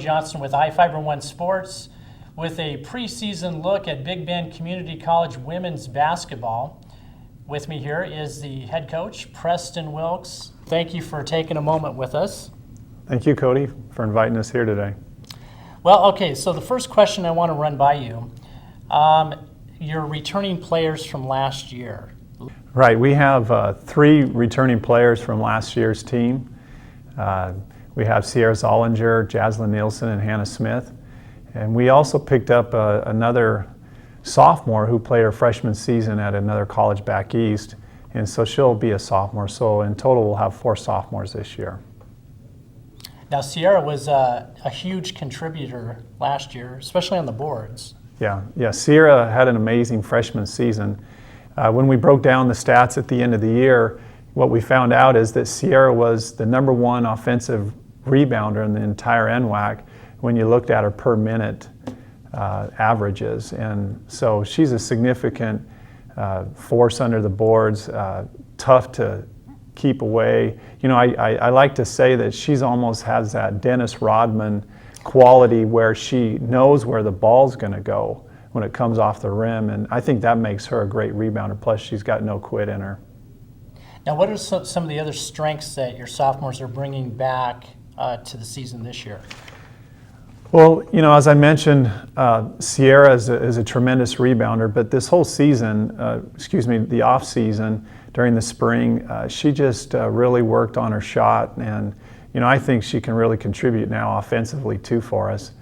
Johnson with iFIBER One Sports with a preseason look at Big Bend Community College women's basketball. With me here is the head coach, Preston Wilks. Thank you for taking a moment with us. Thank you, Cody, for inviting us here today. Well, okay, so the first question I want to run by you, your returning players from last year. Right, we have 3 returning players from last year's team. We have Sierra Zollinger, Jaslyn Nielsen, and Hannah Smith. And we also picked up another sophomore who played her freshman season at another college back east. And so she'll be a sophomore. So in total, we'll have 4 sophomores this year. Now, Sierra was a huge contributor last year, especially on the boards. Yeah, Sierra had an amazing freshman season. When we broke down the stats at the end of the year, what we found out is that Sierra was the #1 offensive rebounder in the entire NWAC when you looked at her per minute averages. And so she's a significant force under the boards, tough to keep away. You know, I like to say that she's almost has that Dennis Rodman quality where she knows where the ball's going to go when it comes off the rim, and I think that makes her a great rebounder. Plus, she's got no quit in her. Now, what are some of the other strengths that your sophomores are bringing back to the season this year? Well, you know, as I mentioned, Sierra is a tremendous rebounder, but this whole season, the off season during the spring, she just really worked on her shot, and you know, I think she can really contribute now offensively too for us.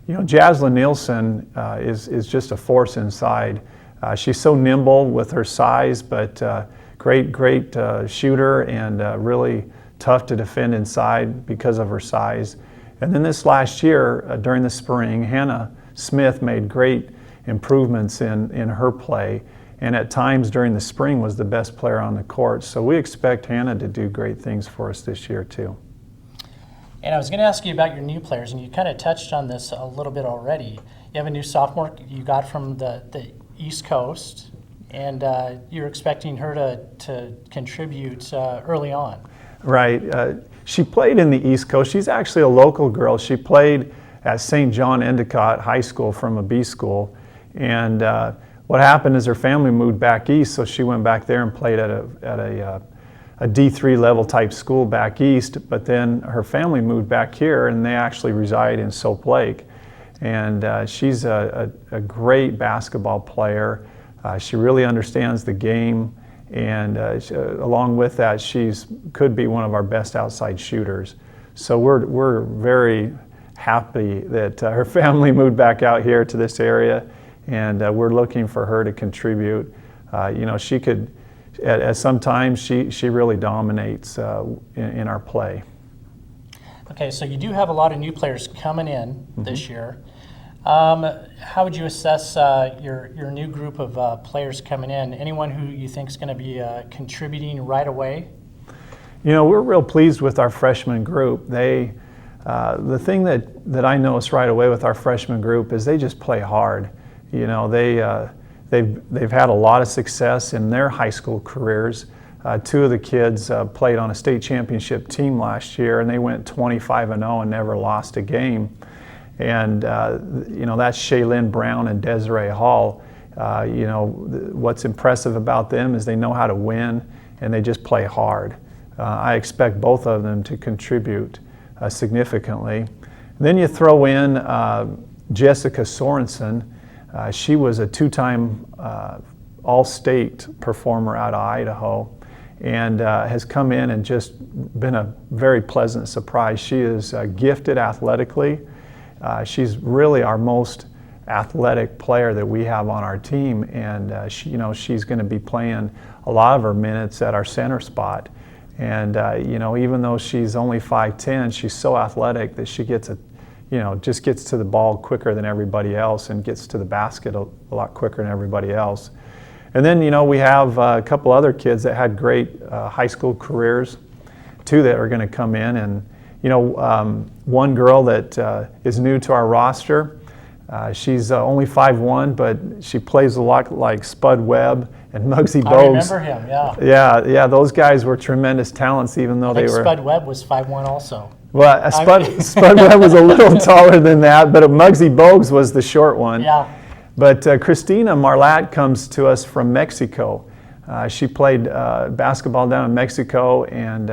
You know, Jaslyn Nielsen is just a force inside. She's so nimble with her size, but great shooter and really tough to defend inside because of her size. And then this last year, during the spring, Hannah Smith made great improvements in her play, and at times during the spring was the best player on the court. So we expect Hannah to do great things for us this year too. And I was going to ask you about your new players, and you kind of touched on this a little bit already. You have a new sophomore you got from the East Coast, and you're expecting her to contribute early on. Right. She played in the East Coast. She's actually a local girl. She played at St. John Endicott High School from a B school. And what happened is her family moved back east, so she went back there and played at a D3 level type school back east. But then her family moved back here, and they actually reside in Soap Lake. And she's a great basketball player. She really understands the game. And along with that, could be one of our best outside shooters. So we're very happy that her family moved back out here to this area, and we're looking for her to contribute. You know, she could, at some times, she really dominates in our play. Okay, so you do have a lot of new players coming in this year. How would you assess your new group of players coming in? Anyone who you think is going to be contributing right away? You know, we're real pleased with our freshman group. The thing that I noticed right away with our freshman group is they just play hard. You know, they've had a lot of success in their high school careers. 2 of the kids played on a state championship team last year, and they went 25-0 and never lost a game. And, you know, that's Shaylin Brown and Desiree Hall. You know, what's impressive about them is they know how to win, and they just play hard. I expect both of them to contribute significantly. Then you throw in Jessica Sorensen. She was a 2-time all-state performer out of Idaho, and has come in and just been a very pleasant surprise. She is gifted athletically. She's really our most athletic player that we have on our team, and you know, she's going to be playing a lot of her minutes at our center spot. And you know, even though she's only 5'10", she's so athletic that she just gets to the ball quicker than everybody else and gets to the basket a lot quicker than everybody else. And then, you know, we have a couple other kids that had great high school careers, 2 that are going to come in. And you know, one girl that is new to our roster, she's only 5'1", but she plays a lot like Spud Webb and Muggsy Bogues. I remember him, yeah. Yeah, those guys were tremendous talents, even though they were. Spud Webb was 5'1" also. Well, Spud Webb was a little taller than that, but Muggsy Bogues was the short one. Yeah. But Christina Marlat comes to us from Mexico. She played basketball down in Mexico and,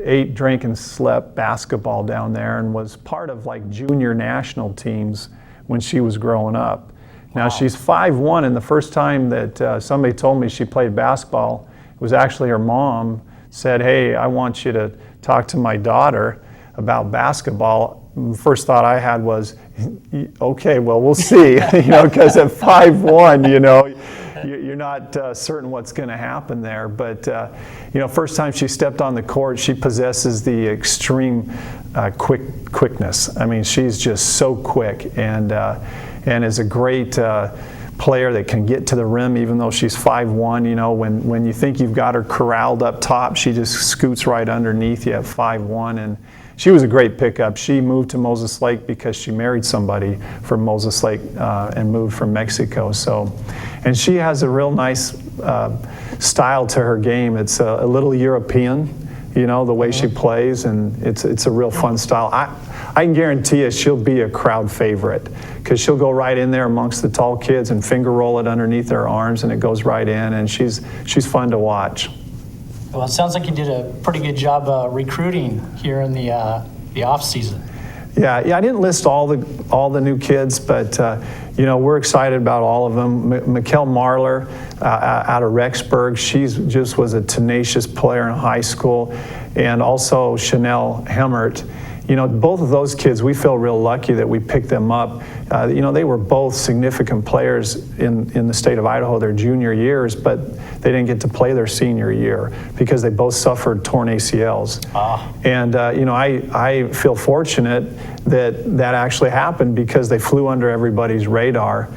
ate, drank, and slept basketball down there and was part of like junior national teams when she was growing up. Now she's 5'1", and the first time that somebody told me she played basketball, it was actually her mom said, "Hey, I want you to talk to my daughter about basketball." The first thought I had was, okay, well, we'll see, because at 5'1", you're not certain what's going to happen there. But, first time she stepped on the court, she possesses the extreme quickness. I mean, she's just so quick and is a great player that can get to the rim even though she's 5'1". When you think you've got her corralled up top, she just scoots right underneath you at 5'1". And she was a great pickup. She moved to Moses Lake because she married somebody from Moses Lake and moved from Mexico. And she has a real nice style to her game. It's a little European, the way she plays, and it's a real fun style. I can guarantee you she'll be a crowd favorite because she'll go right in there amongst the tall kids and finger roll it underneath their arms, and it goes right in, and she's fun to watch. Well, it sounds like you did a pretty good job recruiting here in the off season. Yeah, I didn't list all the new kids, but we're excited about all of them. Mikkel Marler out of Rexburg, she just was a tenacious player in high school, and also Chanel Hemmert. Both of those kids, we feel real lucky that we picked them up. They were both significant players in the state of Idaho their junior years, but they didn't get to play their senior year because they both suffered torn ACLs. And, I feel fortunate that actually happened because they flew under everybody's radar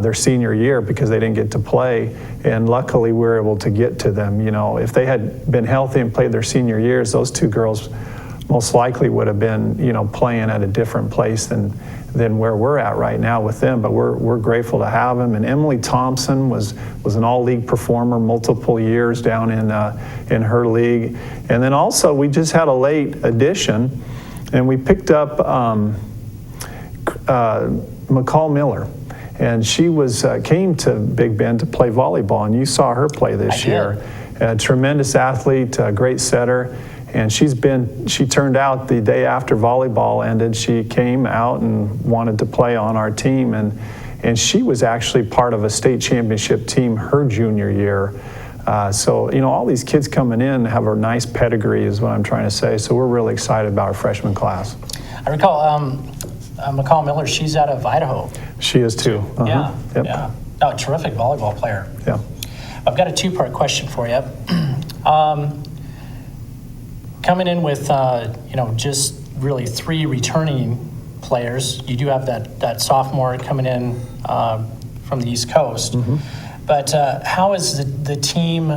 their senior year because they didn't get to play. And luckily, we were able to get to them. If they had been healthy and played their senior years, those two girls most likely would have been, playing at a different place than where we're at right now with them. But we're grateful to have them. And Emily Thompson was an all-league performer multiple years down in her league. And then also we just had a late addition, and we picked up McCall Miller. And she came to Big Bend to play volleyball, and you saw her play this year. A tremendous athlete, a great setter. And she turned out the day after volleyball ended, she came out and wanted to play on our team. And she was actually part of a state championship team her junior year. So all these kids coming in have a nice pedigree is what I'm trying to say. So we're really excited about our freshman class. I recall McCall Miller, she's out of Idaho. She is too. Uh-huh. Yeah, yep. Yeah. Oh, terrific volleyball player. Yeah. I've got a two-part question for you. Coming in with, just really three returning players, you do have that sophomore coming in from the East Coast. Mm-hmm. But how has the team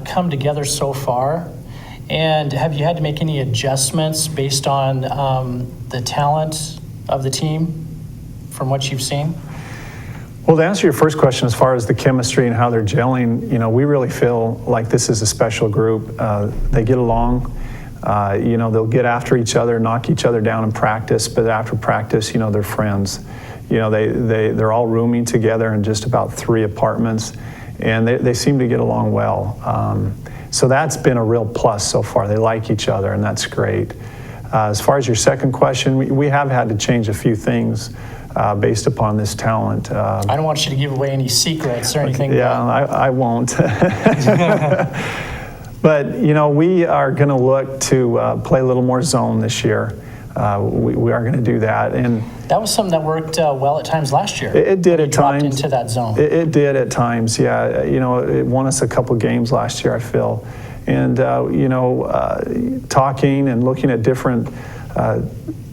come together so far? And have you had to make any adjustments based on the talent of the team from what you've seen? Well, to answer your first question, as far as the chemistry and how they're gelling, we really feel like this is a special group. They get along. They'll get after each other, knock each other down in practice, but after practice, they're friends. They're all rooming together in just about 3 apartments, and they seem to get along well. So that's been a real plus so far. They like each other, and that's great. As far as your second question, we have had to change a few things based upon this talent. I don't want you to give away any secrets or anything. Yeah, I won't. But, we are going to look to play a little more zone this year. We are going to do that. And that was something that worked well at times last year. It did at times. Into that zone. It did at times, yeah. It won us a couple games last year, I feel. And, talking and looking at different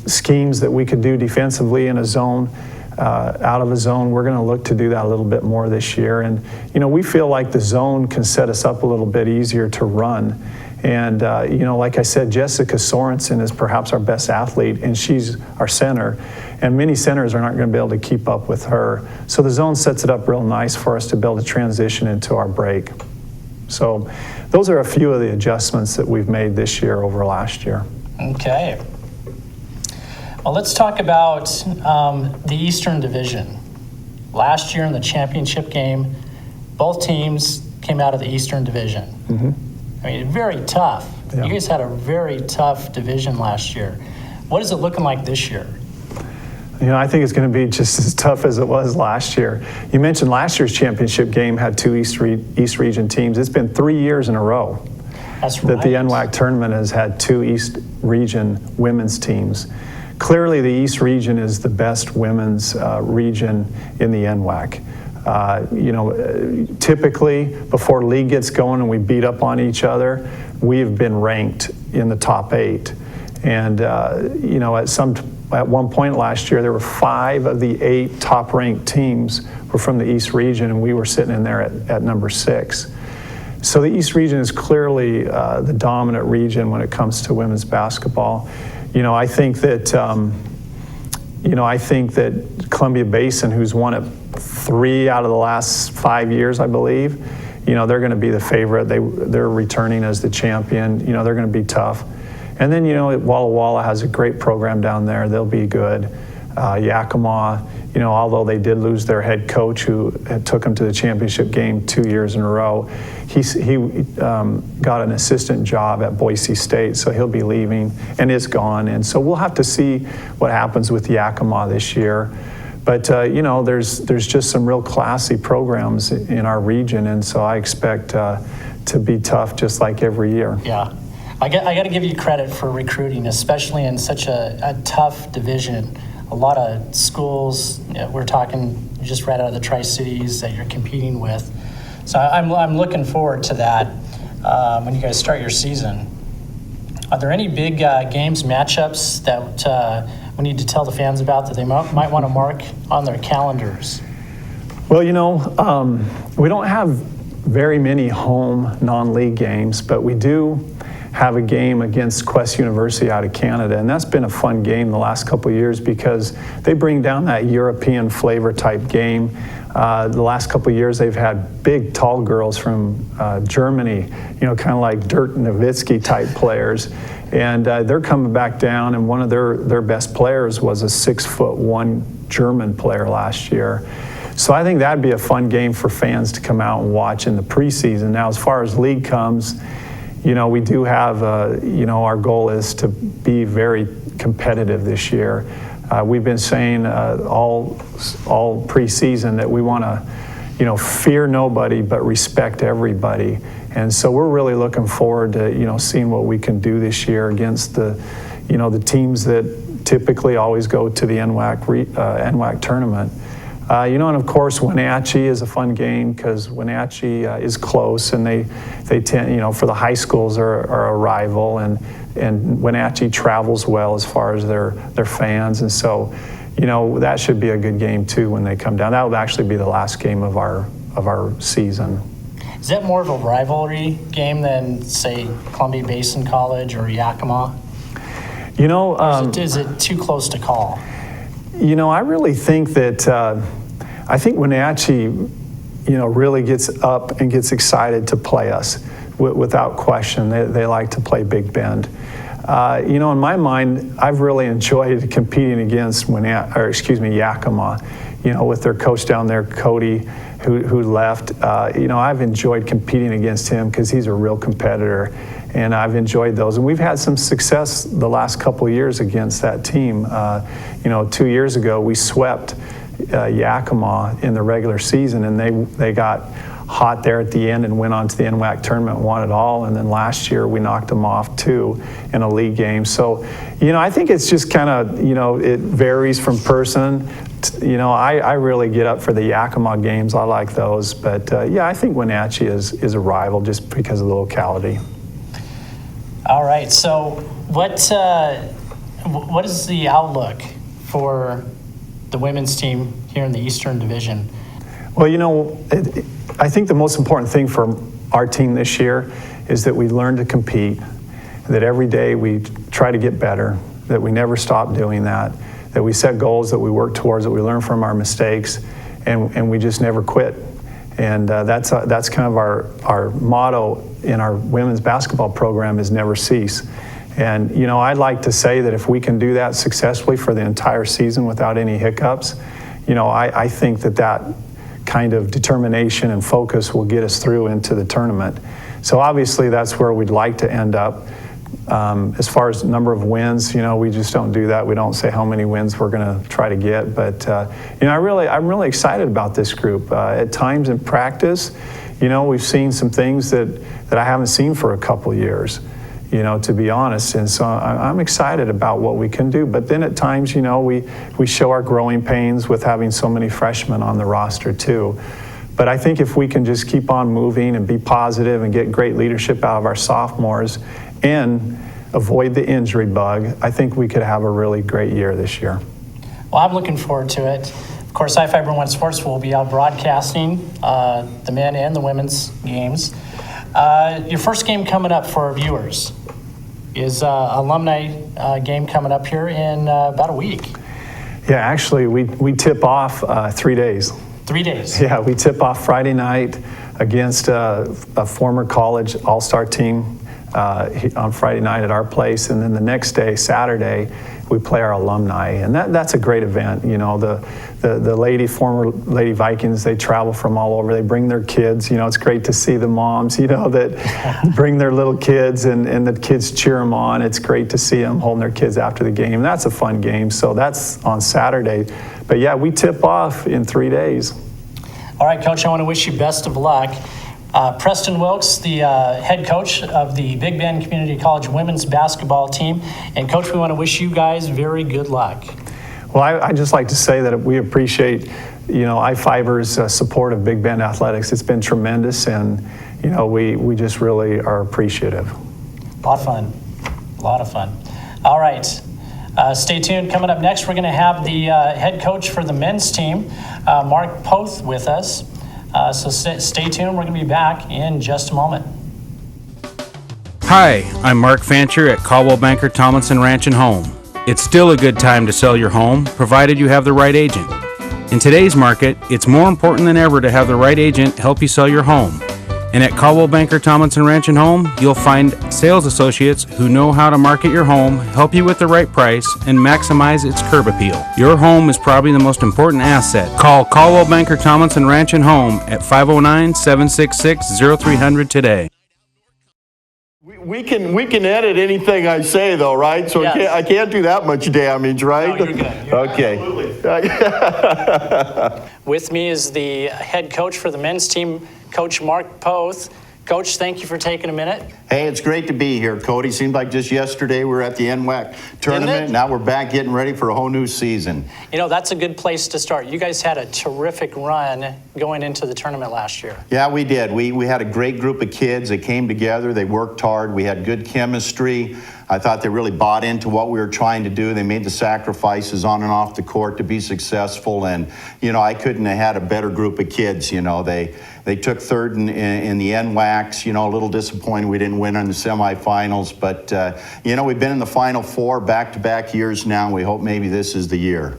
schemes that we could do defensively in a zone, out of a zone, we're going to look to do that a little bit more this year. And, we feel like the zone can set us up a little bit easier to run. And, like I said, Jessica Sorensen is perhaps our best athlete, and she's our center. And many centers are not going to be able to keep up with her. So the zone sets it up real nice for us to be able to transition into our break. So those are a few of the adjustments that we've made this year over last year. Okay. Well, let's talk about the Eastern Division. Last year in the championship game, both teams came out of the Eastern Division. I mean, very tough. Yeah. You guys had a very tough division last year. What is it looking like this year? You know, I think it's going to be just as tough as it was last year. You mentioned last year's championship game had two East Region teams. It's been 3 years in a row That's that right. the NWAC tournament has had two East Region women's teams. Clearly, the East Region is the best women's region in the NWAC. You know, typically before league gets going and we beat up on each other, we've been ranked in the top 8. And you know, at one point last year, there were 5 of the 8 top-ranked teams were from the East Region, and we were sitting in there at number 6. So the East Region is clearly the dominant region when it comes to women's basketball. You know, I think that Columbia Basin, who's won it 3 out of the last 5 years, I believe, you know, they're going to be the favorite. They're returning as the champion. You know, they're going to be tough. And then, you know, Walla Walla has a great program down there. They'll be good. Yakima, you know, although they did lose their head coach who took them to the championship game 2 years in a row, he got an assistant job at Boise State, so he'll be leaving and is gone. And so we'll have to see what happens with Yakima this year. But, you know, there's just some real classy programs in our region, and so I expect to be tough just like every year. Yeah. I got to give you credit for recruiting, especially in such a tough division. A lot of schools, you know, we're talking just right out of the Tri-Cities that you're competing with. So I'm looking forward to that when you guys start your season. Are there any big games, matchups that we need to tell the fans about that they might want to mark on their calendars? Well, you know, we don't have very many home non-league games, but we do have a game against Quest University out of Canada, and that's been a fun game the last couple of years because they bring down that European flavor type game. The last couple of years they've had big tall girls from Germany, you know, kind of like Dirk Nowitzki type players, and they're coming back down, and one of their best players was a 6'1" German player last year. So I think that'd be a fun game for fans to come out and watch in the preseason. Now, as far as league comes, you know, we do have, you know, our goal is to be very competitive this year. We've been saying all preseason that we want to, you know, fear nobody but respect everybody. And so we're really looking forward to, you know, seeing what we can do this year against the, you know, the teams that typically always go to the NWAC tournament. You know, and of course, Wenatchee is a fun game because Wenatchee is close, and they tend, you know, for the high schools are a rival, and Wenatchee travels well as far as their fans, and so, you know, that should be a good game too when they come down. That will actually be the last game of our season. Is that more of a rivalry game than, say, Columbia Basin College or Yakima? You know, is it too close to call? You know, I really think that I think Wenatchee, you know, really gets up and gets excited to play us without question. They like to play Big Bend. You know, in my mind, I've really enjoyed competing against Yakima. You know, with their coach down there, Cody, who left. You know, I've enjoyed competing against him because he's a real competitor, and I've enjoyed those. And we've had some success the last couple of years against that team. You know, 2 years ago we swept Yakima in the regular season, and they got hot there at the end and went on to the NWAC tournament, won it all. And then last year we knocked them off too in a league game. So, you know, I think it's just kind of, you know, it varies from person. You know, I really get up for the Yakima games. I like those. But yeah, I think Wenatchee is a rival just because of the locality. All right. So what is the outlook for the women's team here in the Eastern Division? Well, you know, I think the most important thing for our team this year is that we learn to compete, that every day we try to get better, that we never stop doing that we set goals that we work towards, that we learn from our mistakes, and we just never quit. And that's kind of our motto in our women's basketball program is never cease. And, you know, I'd like to say that if we can do that successfully for the entire season without any hiccups, you know, I think that kind of determination and focus will get us through into the tournament. So obviously that's where we'd like to end up. As far as number of wins, you know, we just don't do that. We don't say how many wins we're going to try to get. But, you know, I'm really excited about this group. At times in practice, you know, we've seen some things that I haven't seen for a couple years, you know, to be honest. And so I'm excited about what we can do. But then at times, you know, we show our growing pains with having so many freshmen on the roster too. But I think if we can just keep on moving and be positive and get great leadership out of our sophomores and avoid the injury bug, I think we could have a really great year this year. Well, I'm looking forward to it. Of course, iFIBER One Sports will be out broadcasting the men and the women's games. Your first game coming up for our viewers is alumni game coming up here in about a week. Yeah, actually, we tip off 3 days. 3 days. Yeah, we tip off Friday night against a former college all-star team on Friday night at our place, and then the next day, Saturday, we play our alumni, and that's a great event. You know, the former Lady Vikings, they travel from all over. They bring their kids. You know, it's great to see the moms, you know, that bring their little kids, and the kids cheer them on. It's great to see them holding their kids after the game. That's a fun game. So that's on Saturday. But yeah, we tip off in 3 days. All right, Coach, I want to wish you best of luck. Preston Wilks, the head coach of the Big Bend Community College women's basketball team. And Coach, we want to wish you guys very good luck. Well, I just like to say that we appreciate, you know, iFIBER's support of Big Bend athletics. It's been tremendous, and, you know, we just really are appreciative. A lot of fun. A lot of fun. All right. Stay tuned. Coming up next, we're going to have the head coach for the men's team, Mark Poth, with us. So stay tuned. We're going to be back in just a moment. Hi, I'm Mark Fancher at Caldwell Banker Tomlinson Ranch and Home. It's still a good time to sell your home, provided you have the right agent. In today's market, it's more important than ever to have the right agent help you sell your home. And at Caldwell Banker Tomlinson Ranch and Home, you'll find sales associates who know how to market your home, help you with the right price, and maximize its curb appeal. Your home is probably the most important asset. Call Caldwell Banker Tomlinson Ranch and Home at 509-766-0300 today. We can edit anything I say, though, right? So Yes. I can't do that much damage, right? No, you're good. Okay. With me is the head coach for the men's team, Coach Mark Poth. Coach, thank you for taking a minute. Hey, it's great to be here, Cody. Seemed like just yesterday we were at the NWAC tournament. Now we're back getting ready for a whole new season. You know, that's a good place to start. You guys had a terrific run going into the tournament last year. Yeah, we did. We had a great group of kids. They came together. They worked hard. We had good chemistry. I thought they really bought into what we were trying to do. They made the sacrifices on and off the court to be successful. And, you know, I couldn't have had a better group of kids. You know, they took third in the NWACs. You know, a little disappointed we didn't win in the semifinals. But, you know, we've been in the Final Four back-to-back years now. And we hope maybe this is the year.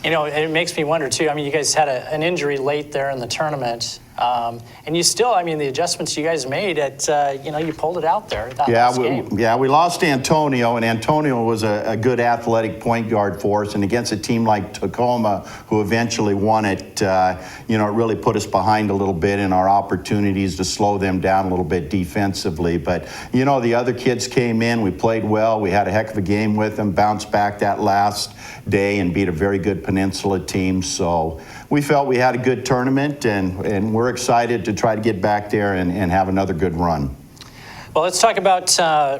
You know, it makes me wonder, too. I mean, you guys had an injury late there in the tournament. And you still, I mean, the adjustments you guys made, you know, you pulled it out there that last game. Yeah, we lost Antonio, and Antonio was a good athletic point guard for us. And against a team like Tacoma, who eventually won it, you know, it really put us behind a little bit in our opportunities to slow them down a little bit defensively. But, you know, the other kids came in. We played well. We had a heck of a game with them, bounced back that last day and beat a very good Peninsula team. So we felt we had a good tournament, and we're excited to try to get back there and have another good run. Well, let's talk about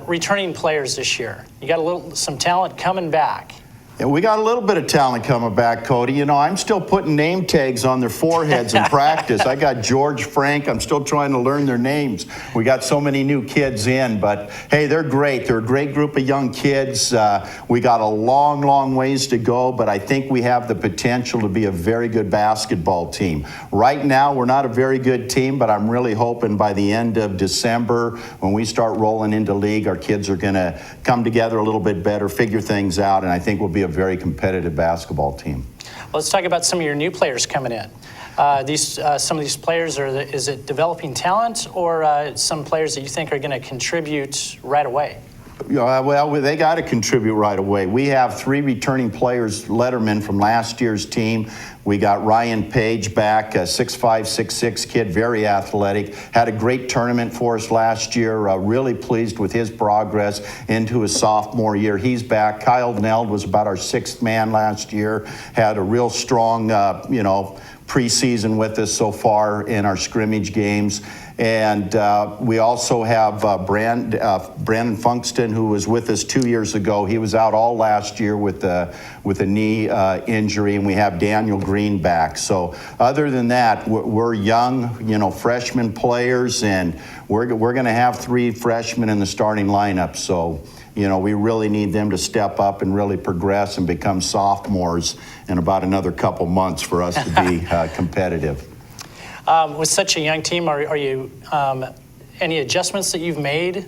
returning players this year. You got some talent coming back. Yeah, we got a little bit of talent coming back, Cody. You know, I'm still putting name tags on their foreheads in practice. I got George, Frank. I'm still trying to learn their names. We got so many new kids in, but hey, they're great. They're a great group of young kids. We got a long, long ways to go, but I think we have the potential to be a very good basketball team. Right now, we're not a very good team, but I'm really hoping by the end of December, when we start rolling into league, our kids are going to come together a little bit better, figure things out, and I think we'll be a very competitive basketball team. Let's talk about some of your new players coming in. some of these players, or is it developing talent, or some players that you think are going to contribute right away? Well, they got to contribute right away. We have 3 returning players, lettermen from last year's team. We got Ryan Page back, a 6'5", 6'6" kid, very athletic. Had a great tournament for us last year. Really pleased with his progress into his sophomore year. He's back. Kyle Neld was about our 6th man last year. Had a real strong, preseason with us so far in our scrimmage games. And we also have Brandon Funkston, who was with us 2 years ago. He was out all last year with a knee injury, and we have Daniel Green back. So other than that, we're young, freshman players, and we're going to have 3 freshmen in the starting lineup. So, we really need them to step up and really progress and become sophomores in about another couple months for us to be competitive. With such a young team, are you any adjustments that you've made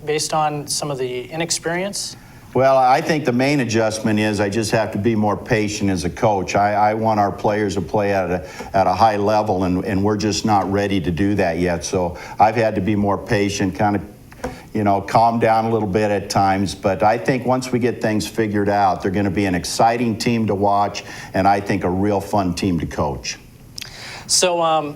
based on some of the inexperience? Well, I think the main adjustment is I just have to be more patient as a coach. I want our players to play at a high level, and we're just not ready to do that yet. So I've had to be more patient, kind of calm down a little bit at times. But I think once we get things figured out, they're going to be an exciting team to watch, and I think a real fun team to coach. So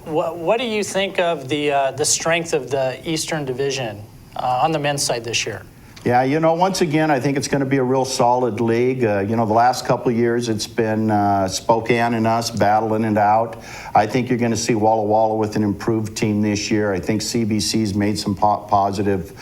what do you think of the strength of the Eastern Division on the men's side this year? Yeah, once again, I think it's going to be a real solid league. The last couple of years it's been Spokane and us battling it out. I think you're going to see Walla Walla with an improved team this year. I think CBC's made some positive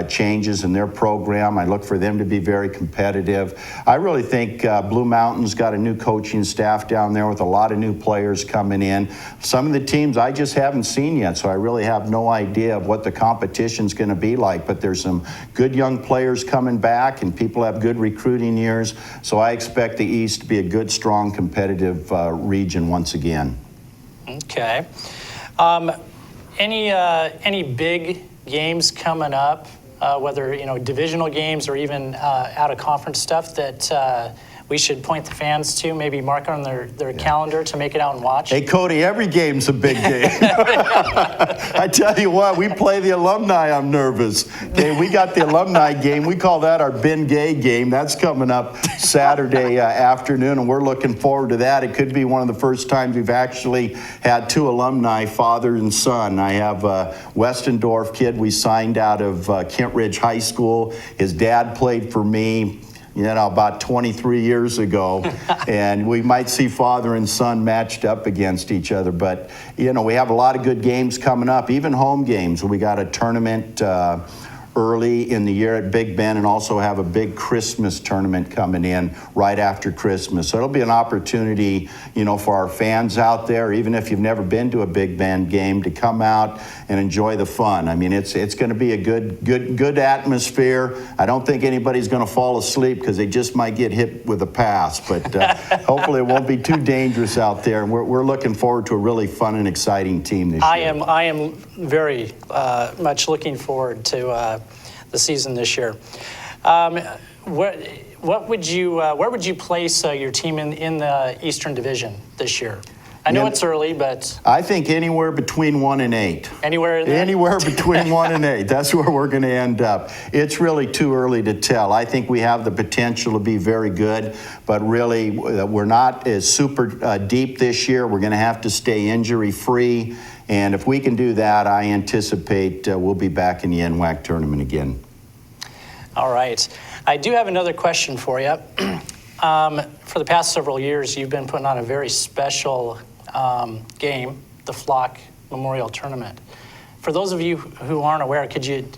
changes in their program. I look for them to be very competitive. I really think Blue Mountain's got a new coaching staff down there with a lot of new players coming in. Some of the teams I just haven't seen yet, so I really have no idea of what the competition's going to be like, but there's some good young players coming back, and people have good recruiting years. So I expect the East to be a good, strong, competitive region once again. Okay. Any big games coming up, whether divisional games or even out of conference stuff that we should point the fans to, maybe mark on their calendar to make it out and watch? Hey, Cody, every game's a big game. I tell you what, we play the alumni, I'm nervous. Okay, we got the alumni game. We call that our Ben Gay game. That's coming up Saturday afternoon, and we're looking forward to that. It could be one of the first times we've actually had 2 alumni, father and son. I have a Westendorf kid we signed out of Kent Ridge High School. His dad played for me about 23 years ago, and we might see father and son matched up against each other. But, we have a lot of good games coming up, even home games. We got a tournament early in the year at Big Bend, and also have a big Christmas tournament coming in right after Christmas. So it'll be an opportunity, for our fans out there, even if you've never been to a Big Bend game, to come out and enjoy the fun. I mean, it's going to be a good atmosphere. I don't think anybody's going to fall asleep because they just might get hit with a pass, but hopefully it won't be too dangerous out there. And we're looking forward to a really fun and exciting team this year. I am very much looking forward to the season this year. Where would you place your team in the Eastern Division this year? I know it's early, but I think anywhere between 1 and 8. Anywhere in there? Anywhere between 1 and 8. That's where we're going to end up. It's really too early to tell. I think we have the potential to be very good, but really we're not as super deep this year. We're going to have to stay injury-free. And if we can do that, I anticipate we'll be back in the NWAC tournament again. All right. I do have another question for you. For the past several years, you've been putting on a very special game, the Flock Memorial Tournament. For those of you who aren't aware, could you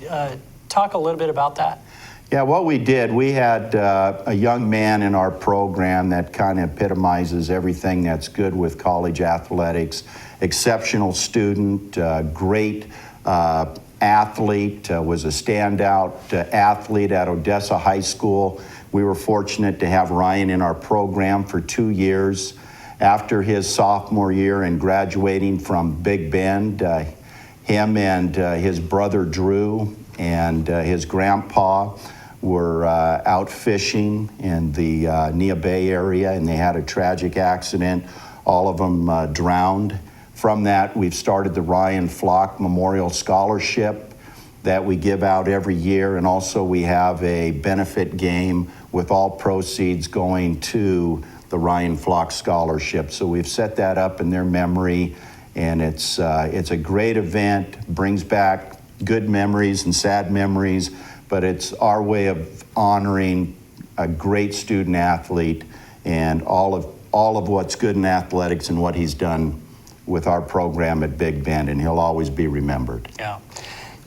talk a little bit about that? Yeah, what we did, we had a young man in our program that kind of epitomizes everything that's good with college athletics. Exceptional student, great athlete, was a standout athlete at Odessa High School. We were fortunate to have Ryan in our program for 2 years. After his sophomore year and graduating from Big Bend, him and his brother Drew and his grandpa were out fishing in the Nia Bay area, and they had a tragic accident all of them drowned. From that, we've started the Ryan Flock Memorial Scholarship that we give out every year, and also we have a benefit game with all proceeds going to the Ryan Flock Scholarship. So we've set that up in their memory, and it's a great event, brings back good memories and sad memories, but it's our way of honoring a great student athlete and all of what's good in athletics and what he's done with our program at Big Bend, and he'll always be remembered. Yeah.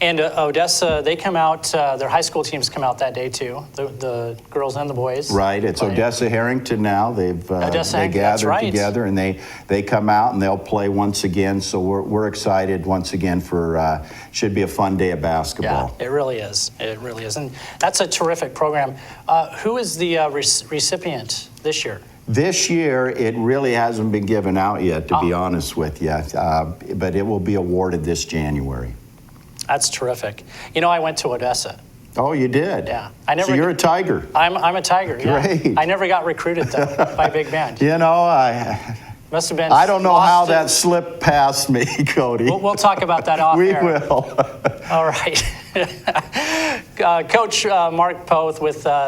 And Odessa, they come out, their high school teams come out that day too, the girls and the boys. Right, it's Playing. Odessa Harrington now. They've Odessa they Harrington, that's gathered right. together, and they come out and they'll play once again. So we're excited once again for should be a fun day of basketball. Yeah, it really is. It really is, and that's a terrific program. Who is the recipient this year? This year, it really hasn't been given out yet, to be honest with you, but it will be awarded this January. That's terrific. You know, I went to Odessa. Oh, you did? Yeah. So you're a Tiger. I'm a Tiger, yeah. Great. I never got recruited, though, by Big Bend. You know, Must have been. I don't know how lost that slipped past me, Cody. We'll talk about that off We air. will. All right. Coach Mark Poth,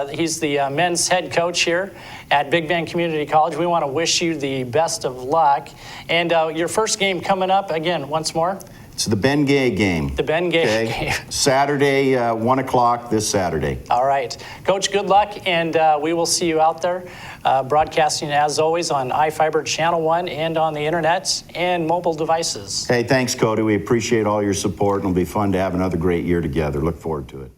he's the men's head coach here at Big Bend Community College. We want to wish you the best of luck. And your first game coming up, again, once more. It's the Ben Gay game. The Ben Gay game. Saturday, 1 o'clock this Saturday. All right. Coach, good luck, and we will see you out there broadcasting, as always, on iFIBER Channel 1 and on the internet and mobile devices. Hey, thanks, Cody. We appreciate all your support, and it'll be fun to have another great year together. Look forward to it.